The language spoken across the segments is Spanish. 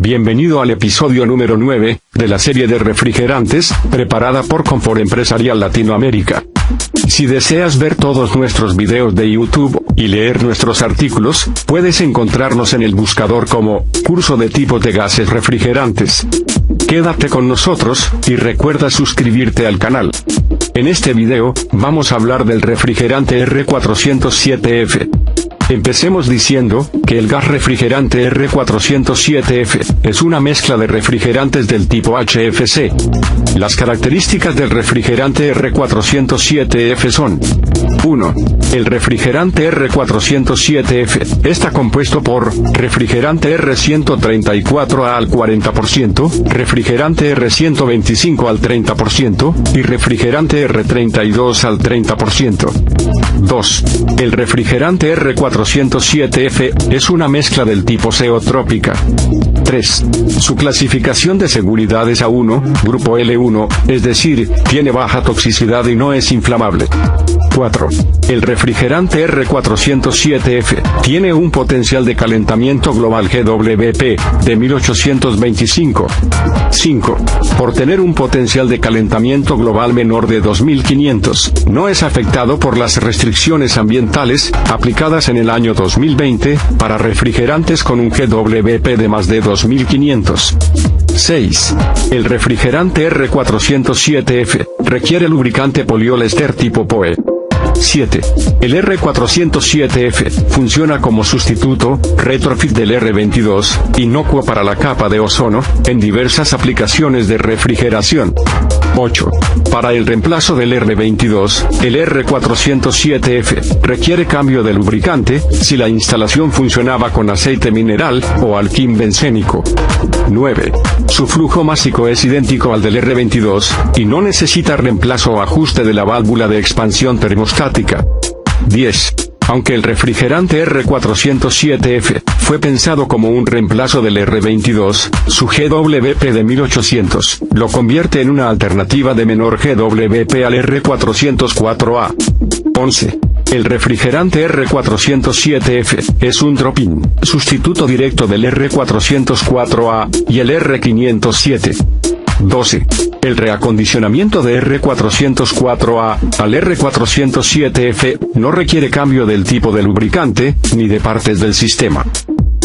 Bienvenido al episodio número 9, de la serie de refrigerantes, preparada por Confort Empresarial Latinoamérica. Si deseas ver todos nuestros videos de YouTube, y leer nuestros artículos, puedes encontrarnos en el buscador como, Curso de tipos de gases refrigerantes. Quédate con nosotros, y recuerda suscribirte al canal. En este video, vamos a hablar del refrigerante R407F. Empecemos diciendo, que el gas refrigerante R407F, es una mezcla de refrigerantes del tipo HFC. Las características del refrigerante R407F son: 1. El refrigerante R407F, está compuesto por, refrigerante R134A al 40%, refrigerante R125 al 30%, y refrigerante R32 al 30%. 2. El refrigerante R407F, es una mezcla del tipo zeotrópica. 3. Su clasificación de seguridad es A1, grupo L1, es decir, tiene baja toxicidad y no es inflamable. 4. El refrigerante R407F, tiene un potencial de calentamiento global GWP, de 1825. 5. Por tener un potencial de calentamiento global menor de 2500, no es afectado por las restricciones ambientales, aplicadas en el año 2020, para refrigerantes con un GWP de más de 2500. 6. El refrigerante R407F, requiere lubricante poliéster tipo POE. 7. El R407F, funciona como sustituto, retrofit del R22, inocuo para la capa de ozono, en diversas aplicaciones de refrigeración. 8. Para el reemplazo del R22, el R407F, requiere cambio de lubricante, si la instalación funcionaba con aceite mineral, o alquim bencénico. 9. Su flujo másico es idéntico al del R22, y no necesita reemplazo o ajuste de la válvula de expansión termostática. 10. Aunque el refrigerante R407F, fue pensado como un reemplazo del R22, su GWP de 1800, lo convierte en una alternativa de menor GWP al R404A. 11. El refrigerante R407F, es un drop-in, sustituto directo del R404A, y el R507. 12. El reacondicionamiento de R404A al R407F, no requiere cambio del tipo de lubricante, ni de partes del sistema.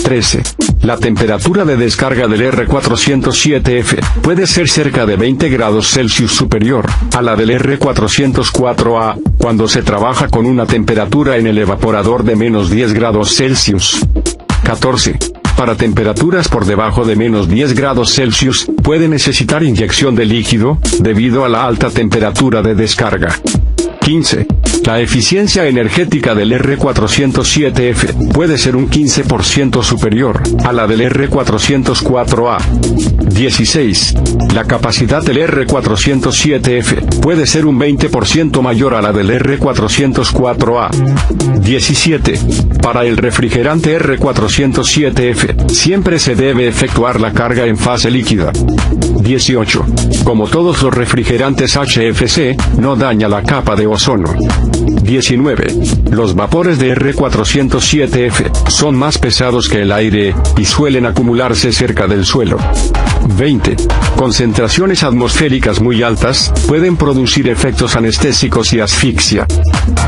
13. La temperatura de descarga del R407F, puede ser cerca de 20 grados Celsius superior, a la del R404A, cuando se trabaja con una temperatura en el evaporador de menos 10 grados Celsius. 14. Para temperaturas por debajo de menos 10 grados Celsius, puede necesitar inyección de líquido, debido a la alta temperatura de descarga. 15. La eficiencia energética del R407F, puede ser un 15% superior, a la del R404A. 16. La capacidad del R407F, puede ser un 20% mayor a la del R404A. 17. Para el refrigerante R407F, siempre se debe efectuar la carga en fase líquida. 18. Como todos los refrigerantes HFC, no daña la capa de ozono. 19. Los vapores de R407F, son más pesados que el aire, y suelen acumularse cerca del suelo. 20. Concentraciones atmosféricas muy altas, pueden producir efectos anestésicos y asfixia.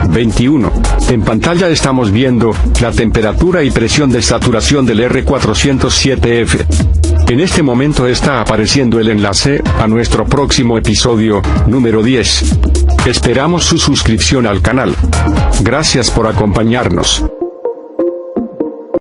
21. En pantalla estamos viendo, la temperatura y presión de saturación del R407F. En este momento está apareciendo el enlace, a nuestro próximo episodio, número 10. Esperamos su suscripción al canal. Gracias por acompañarnos.